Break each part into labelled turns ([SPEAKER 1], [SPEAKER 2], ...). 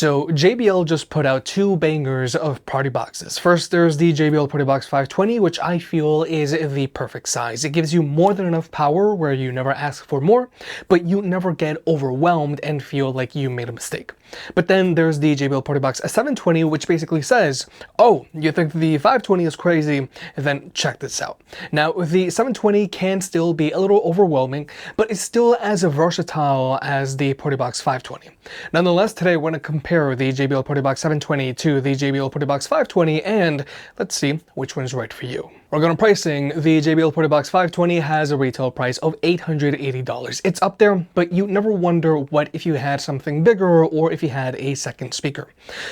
[SPEAKER 1] So JBL just put out two bangers of party boxes. First, there's the JBL Party Box 520, which I feel is the perfect size. It gives you more than enough power where you never ask for more, but you never get overwhelmed and feel like you made a mistake. But then there's the JBL Party Box 720, which basically says, oh, you think the 520 is crazy? Then check this out. Now, the 720 can still be a little overwhelming, but it's still as versatile as the Party Box 520. Nonetheless, today we're going to compare the JBL Party Box 720 to the JBL Party Box 520, and let's see which one is right for you. We're going to pricing. The JBL Party Box 520 has a retail price of $880. It's up there, but you never wonder what if you had something bigger or if you had a second speaker.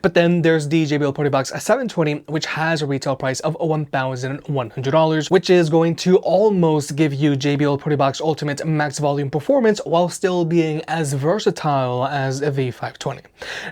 [SPEAKER 1] But then there's the JBL Party Box 720, which has a retail price of $1,100, which is going to almost give you JBL Party Box Ultimate max volume performance while still being as versatile as the 520.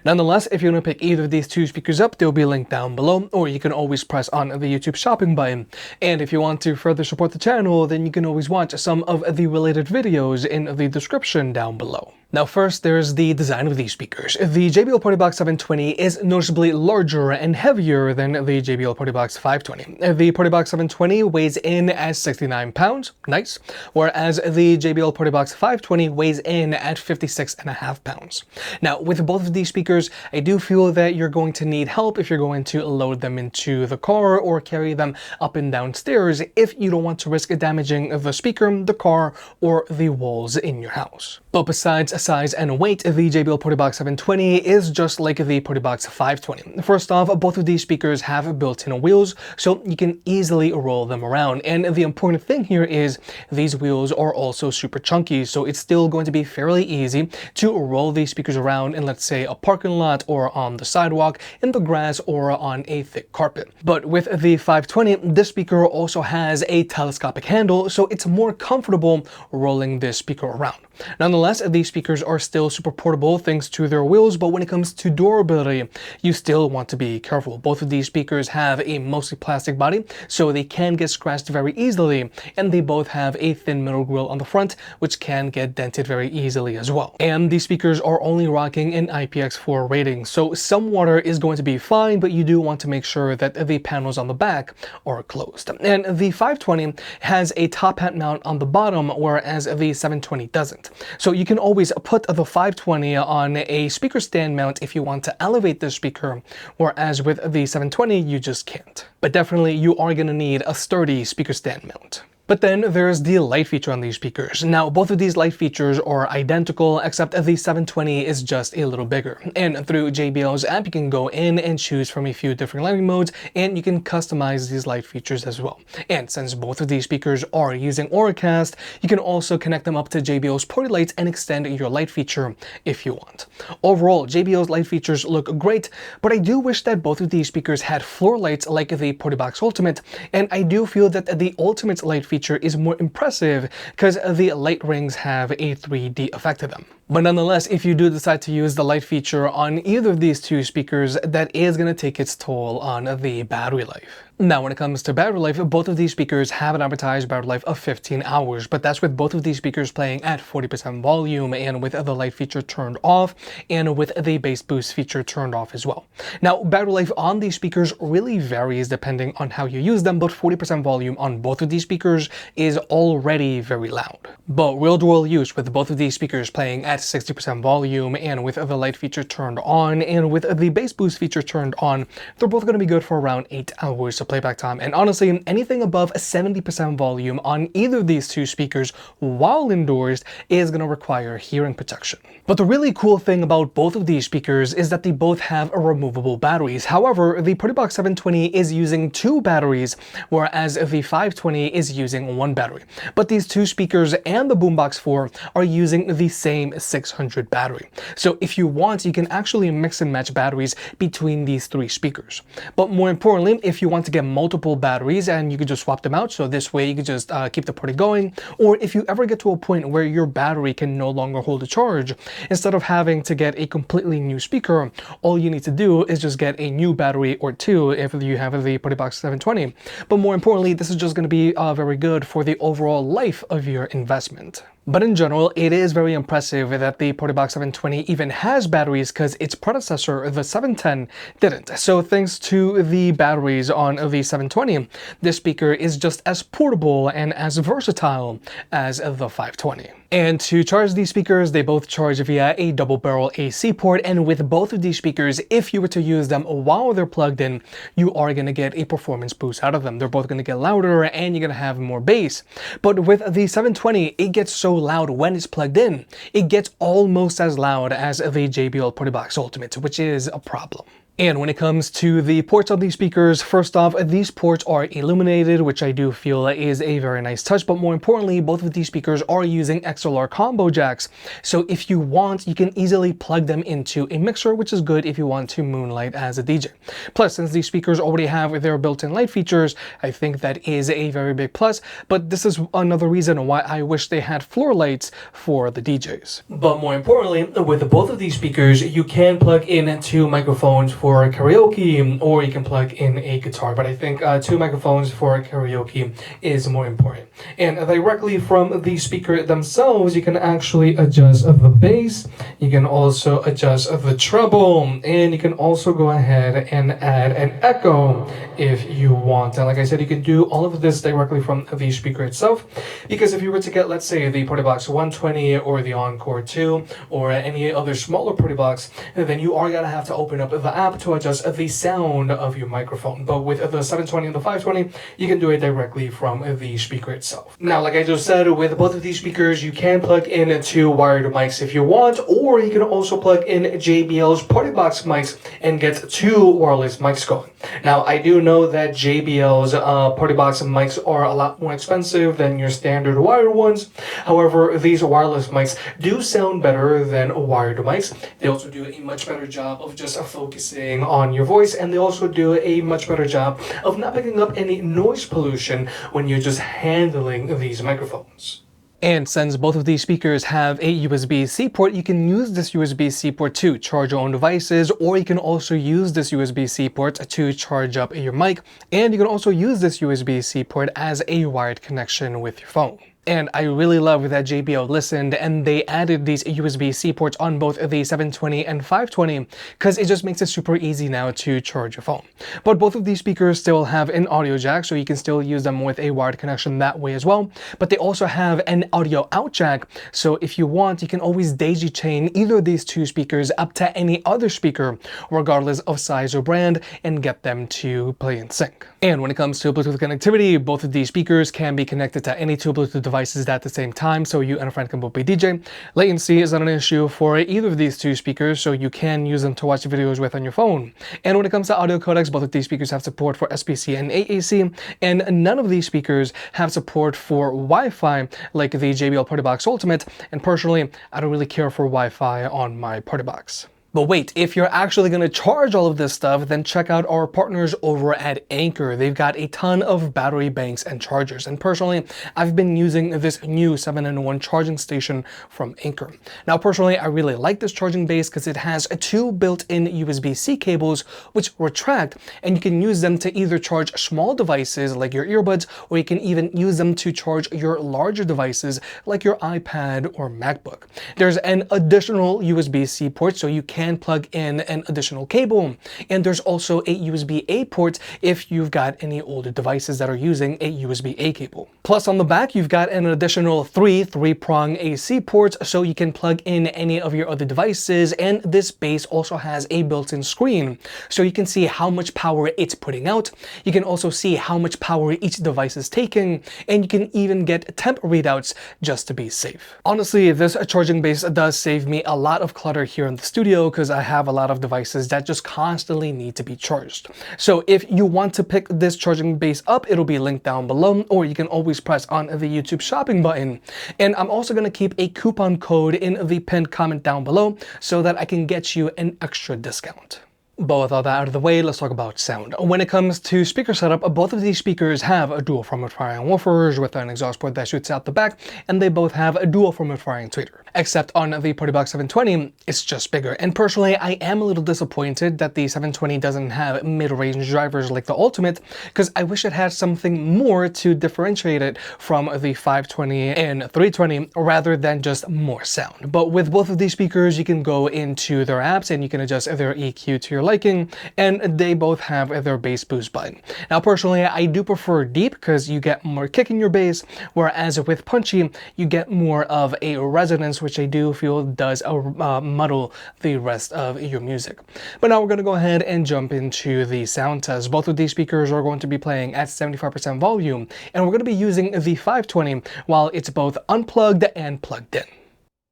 [SPEAKER 1] Nonetheless, if you want to pick either of these two speakers up, they'll be linked down below, or you can always press on the YouTube shopping button. And if you want to further support the channel, then you can always watch some of the related videos in the description down below. Now first, there's the design of these speakers. The JBL Party Box 720 is noticeably larger and heavier than the JBL Party Box 520. The Party Box 720 weighs in at 69 pounds, nice, whereas the JBL Party Box 520 weighs in at 56.5 pounds. Now, with both of these speakers, I do feel that you're going to need help if you're going to load them into the car or carry them up and down stairs if you don't want to risk damaging the speaker, the car, or the walls in your house. But besides size and weight, the JBL Party Box 720 is just like the Party Box 520. First off, both of these speakers have built-in wheels, so you can easily roll them around. And the important thing here is these wheels are also super chunky, so it's still going to be fairly easy to roll these speakers around in, let's say, a parking lot or on the sidewalk, in the grass, or on a thick carpet. But with the 520, this speaker also has a telescopic handle, so it's more comfortable rolling this speaker around. Nonetheless, these speakers are still super portable thanks to their wheels, but when it comes to durability, you still want to be careful. Both of these speakers have a mostly plastic body, so they can get scratched very easily, and they both have a thin metal grille on the front, which can get dented very easily as well. And these speakers are only rocking an IPX4 rating, so some water is going to be fine, but you do want to make sure that the panels on the back are closed. And the 520 has a top hat mount on the bottom, whereas the 720 doesn't. So you can always put the 520 on a speaker stand mount if you want to elevate the speaker, whereas with the 720 you just can't. But definitely you are going to need a sturdy speaker stand mount. But then there's the light feature on these speakers. Now, both of these light features are identical, except the 720 is just a little bigger. And through JBL's app, you can go in and choose from a few different lighting modes, and you can customize these light features as well. And since both of these speakers are using Auracast, you can also connect them up to JBL's party lights and extend your light feature if you want. Overall, JBL's light features look great, but I do wish that both of these speakers had floor lights like the Party Box Ultimate, and I do feel that the Ultimate light feature is more impressive because the light rings have a 3D effect to them. But nonetheless, if you do decide to use the light feature on either of these two speakers, that is going to take its toll on the battery life. Now, when it comes to battery life, both of these speakers have an advertised battery life of 15 hours, but that's with both of these speakers playing at 40% volume and with the light feature turned off and with the bass boost feature turned off as well. Now, battery life on these speakers really varies depending on how you use them, but 40% volume on both of these speakers is already very loud. But real-world use with both of these speakers playing at 60% volume and with the light feature turned on and with the bass boost feature turned on, they're both going to be good for around 8 hours of playback time. And honestly, anything above 70% volume on either of these two speakers while indoors is going to require hearing protection. But the really cool thing about both of these speakers is that they both have removable batteries. However, the Party Box 720 is using 2 batteries, whereas the 520 is using 1 battery. But these two speakers and the Boombox 4 are using the same 600 battery. So if you want, you can actually mix and match batteries between these 3 speakers. But more importantly, if you want to get multiple batteries, and you could just swap them out, so this way you could just keep the party going, or if you ever get to a point where your battery can no longer hold a charge, instead of having to get a completely new speaker, all you need to do is just get a new battery or 2 if you have the Party Box 720. But more importantly, this is just going to be very good for the overall life of your investment. But in general, it is very impressive that the Partybox 720 even has batteries because its predecessor, the 710, didn't. So thanks to the batteries on the 720, this speaker is just as portable and as versatile as the 520. And to charge these speakers, they both charge via a double barrel AC port, and with both of these speakers, if you were to use them while they're plugged in, you are going to get a performance boost out of them. They're both going to get louder and you're going to have more bass. But with the 720, it gets so loud when it's plugged in. It gets almost as loud as the JBL Partybox Ultimate, which is a problem. And when it comes to the ports of these speakers, first off, these ports are illuminated, which I do feel is a very nice touch, but more importantly, both of these speakers are using XLR combo jacks. So if you want, you can easily plug them into a mixer, which is good if you want to moonlight as a DJ. Plus, since these speakers already have their built-in light features, I think that is a very big plus, but this is another reason why I wish they had floor lights for the DJs. But more importantly, with both of these speakers, you can plug in two microphones for karaoke, or you can plug in a guitar, but I think two microphones for karaoke is more important. And directly from the speaker themselves, you can actually adjust the bass, you can also adjust the treble, and you can also go ahead and add an echo if you want. And like I said, you can do all of this directly from the speaker itself, because if you were to get, let's say, the Partybox 120 or the Encore 2 or any other smaller Partybox, then you are going to have to open up the app to adjust the sound of your microphone. But with the 720 and the 520, you can do it directly from the speaker itself. Now, like I just said, with both of these speakers, you can plug in two wired mics if you want, or you can also plug in JBL's Partybox mics and get two wireless mics going. Now, I do know that JBL's Partybox mics are a lot more expensive than your standard wired ones. However, these wireless mics do sound better than wired mics. They also do a much better job of just focusing on your voice, and they also do a much better job of not picking up any noise pollution when you're just handling these microphones. And since both of these speakers have a USB-C port, you can use this USB-C port to charge your own devices, or you can also use this USB-C port to charge up your mic, and you can also use this USB-C port as a wired connection with your phone. And I really love that JBL listened and they added these USB-C ports on both the 720 and 520 because it just makes it super easy now to charge your phone. But both of these speakers still have an audio jack, so you can still use them with a wired connection that way as well. But they also have an audio out jack, so if you want, you can always daisy chain either of these two speakers up to any other speaker, regardless of size or brand, and get them to play in sync. And when it comes to Bluetooth connectivity, both of these speakers can be connected to any two Bluetooth devices at the same time, so you and a friend can both be DJ. Latency is not an issue for either of these two speakers, so you can use them to watch videos with on your phone. And when it comes to audio codecs, both of these speakers have support for SPC and AAC, and none of these speakers have support for Wi-Fi like the JBL Partybox Ultimate, and personally, I don't really care for Wi-Fi on my Partybox. But wait, if you're actually going to charge all of this stuff, then check out our partners over at Anker. They've got a ton of battery banks and chargers. And personally, I've been using this new 7-in-1 charging station from Anker. Now, personally, I really like this charging base because it has two built-in USB-C cables which retract, and you can use them to either charge small devices like your earbuds, or you can even use them to charge your larger devices like your iPad or MacBook. There's an additional USB-C port, so you can plug in an additional cable, and there's also a USB-A port if you've got any older devices that are using a USB-A cable. Plus on the back, you've got an additional three-prong AC ports, so you can plug in any of your other devices, and this base also has a built-in screen, so you can see how much power it's putting out. You can also see how much power each device is taking, and you can even get temp readouts just to be safe. Honestly, this charging base does save me a lot of clutter here in the studio because I have a lot of devices that just constantly need to be charged. So if you want to pick this charging base up, it'll be linked down below, or you can always press on the YouTube shopping button. And I'm also going to keep a coupon code in the pinned comment down below so that I can get you an extra discount. But with all that out of the way, let's talk about sound. When it comes to speaker setup, both of these speakers have a dual front firing woofers with an exhaust port that shoots out the back, and they both have a dual front firing tweeter. Except on the Party Box 720, it's just bigger. And personally, I am a little disappointed that the 720 doesn't have mid-range drivers like the Ultimate, because I wish it had something more to differentiate it from the 520 and 320 rather than just more sound. But with both of these speakers, you can go into their apps and you can adjust their EQ to your liking, and they both have their bass boost button. Now personally, I do prefer deep because you get more kick in your bass, whereas with punchy, you get more of a resonance, which I do feel does muddle the rest of your music. But now we're going to go ahead and jump into the sound test. Both of these speakers are going to be playing at 75% volume, and we're going to be using the 520 while it's both unplugged and plugged in.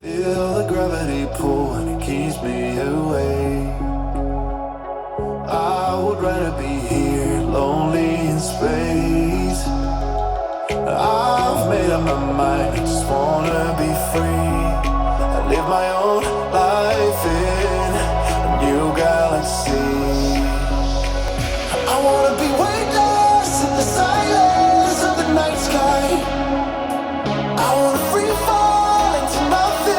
[SPEAKER 2] Feel the gravity pull and it keeps me away. I would rather be here, lonely in space. I've made up my mind, I just wanna be free. I live my own life in a new galaxy. I wanna be weightless in the silence of the night sky. I wanna free fall into nothing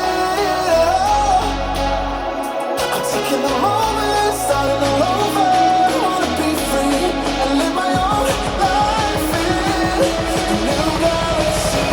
[SPEAKER 2] at all. I'm taking the moment, starting all over. I wanna be free and live my own life in a new galaxy.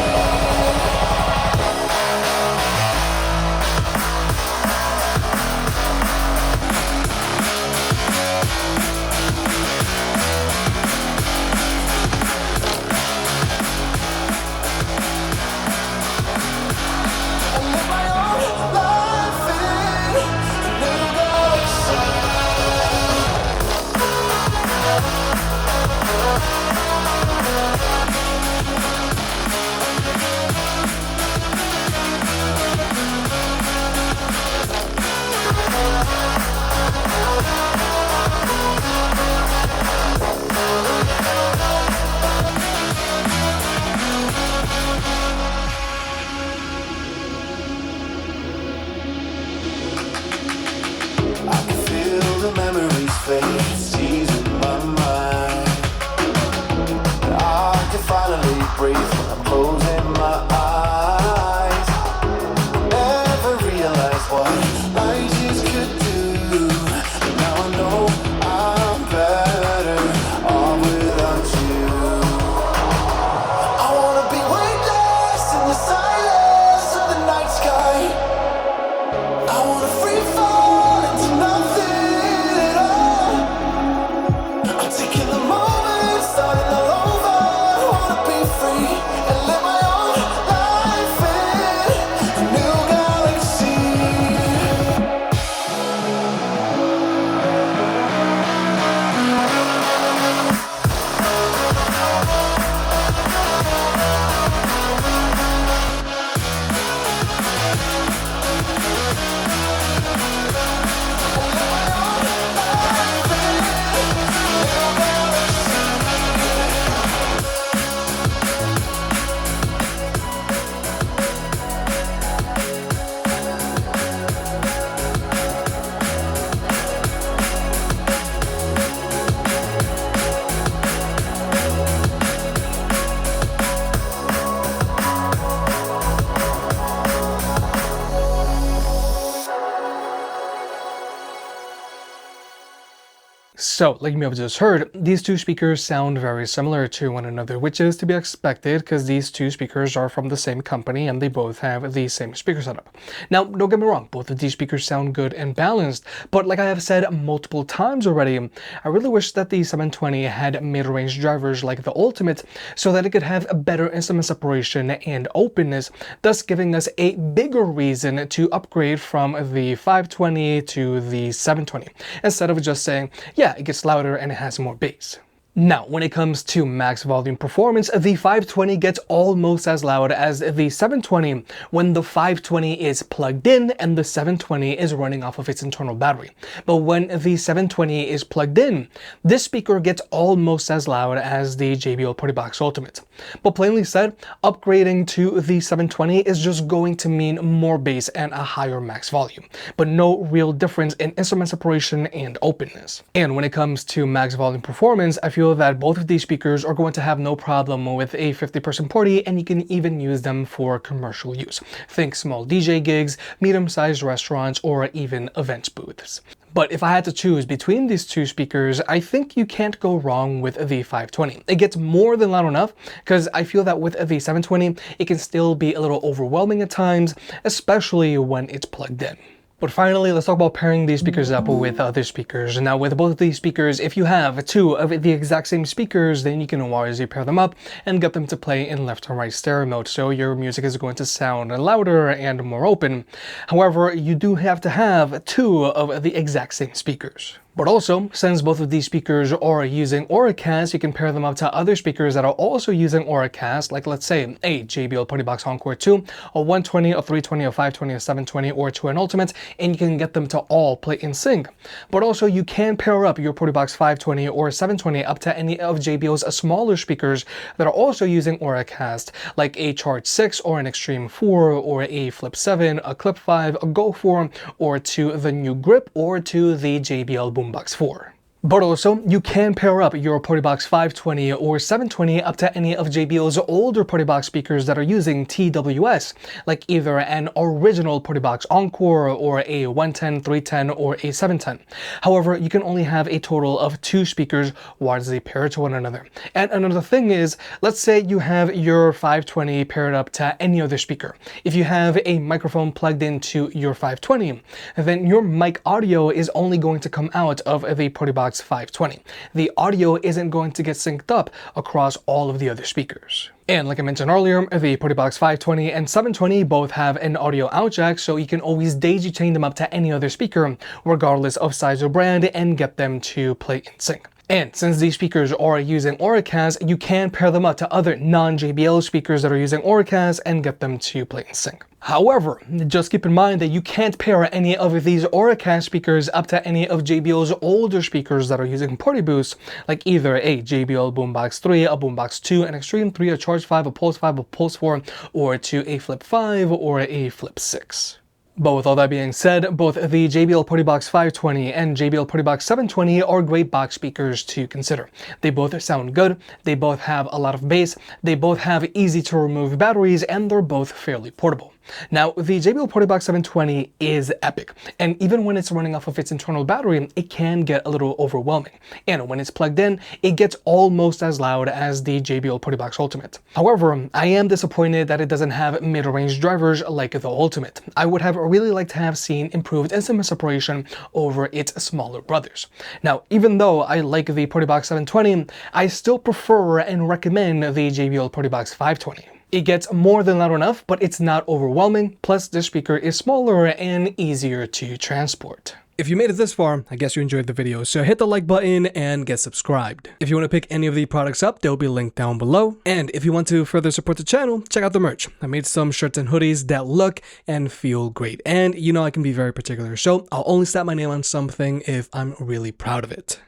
[SPEAKER 1] So, like you may have just heard, these two speakers sound very similar to one another, which is to be expected because these two speakers are from the same company and they both have the same speaker setup. Now, don't get me wrong, both of these speakers sound good and balanced, but like I have said multiple times already, I really wish that the 720 had mid-range drivers like the Ultimate so that it could have a better instrument separation and openness, thus giving us a bigger reason to upgrade from the 520 to the 720, instead of just saying, yeah, it gets louder and it has more bass. Now, when it comes to max volume performance, the 520 gets almost as loud as the 720 when the 520 is plugged in and the 720 is running off of its internal battery. But when the 720 is plugged in, this speaker gets almost as loud as the JBL Party Box Ultimate. But plainly said, upgrading to the 720 is just going to mean more bass and a higher max volume, but no real difference in instrument separation and openness. And when it comes to max volume performance, I feel feel that both of these speakers are going to have no problem with a 50-person party, and you can even use them for commercial use. Think small DJ gigs, medium-sized restaurants, or even events booths. But if I had to choose between these two speakers, I think you can't go wrong with the 520. It gets more than loud enough, because I feel that with the 720, it can still be a little overwhelming at times, especially when it's plugged in. But finally, let's talk about pairing these speakers up with other speakers. Now, with both of these speakers, if you have two of the exact same speakers, then you can wisely pair them up and get them to play in left and right stereo mode, so your music is going to sound louder and more open. However, you do have to have two of the exact same speakers. But also, since both of these speakers are using Auracast, you can pair them up to other speakers that are also using Auracast, like let's say a JBL Party Box Encore 2, a 120, a 320, a 520, a 720, or to an Ultimate, and you can get them to all play in sync. But also, you can pair up your Party Box 520 or 720 up to any of JBL's smaller speakers that are also using Auracast, like a Charge 6 or an Extreme 4 or a Flip 7, a Clip 5, a Go 4, or to the new Grip or to the JBL Boombox 4. But also, you can pair up your Party Box 520 or 720 up to any of JBL's older Party Box speakers that are using TWS, like either an original Party Box Encore or a 110, 310, or a 710. However, you can only have a total of two speakers wirelessly paired to one another. And another thing is, let's say you have your 520 paired up to any other speaker. If you have a microphone plugged into your 520, then your mic audio is only going to come out of the Party Box 520. The audio isn't going to get synced up across all of the other speakers. And like I mentioned earlier, the Party Box 520 and 720 both have an audio out jack, so you can always daisy chain them up to any other speaker, regardless of size or brand, and get them to play in sync. And since these speakers are using Auracast, you can pair them up to other non-JBL speakers that are using Auracast and get them to play in sync. However, just keep in mind that you can't pair any of these Auracast speakers up to any of JBL's older speakers that are using Party Boost, like either a JBL Boombox 3, a Boombox 2, an Extreme 3, a Charge 5, a Pulse 5, a Pulse 4, or to a Flip 5 or a Flip 6. But with all that being said, both the JBL Party Box 520 and JBL Party Box 720 are great box speakers to consider. They both sound good, they both have a lot of bass, they both have easy to remove batteries, and they're both fairly portable. Now, the JBL Party Box 720 is epic, and even when it's running off of its internal battery, it can get a little overwhelming. And when it's plugged in, it gets almost as loud as the JBL Party Box Ultimate. However, I am disappointed that it doesn't have mid-range drivers like the Ultimate. I would have really liked to have seen improved instrument separation over its smaller brothers. Now, even though I like the Party Box 720, I still prefer and recommend the JBL Party Box 520. It gets more than loud enough, but it's not overwhelming, plus the speaker is smaller and easier to transport. If you made it this far, I guess you enjoyed the video, so hit the like button and get subscribed. If you want to pick any of the products up, they'll be linked down below. And if you want to further support the channel, check out the merch. I made some shirts and hoodies that look and feel great. And you know I can be very particular, so I'll only slap my name on something if I'm really proud of it.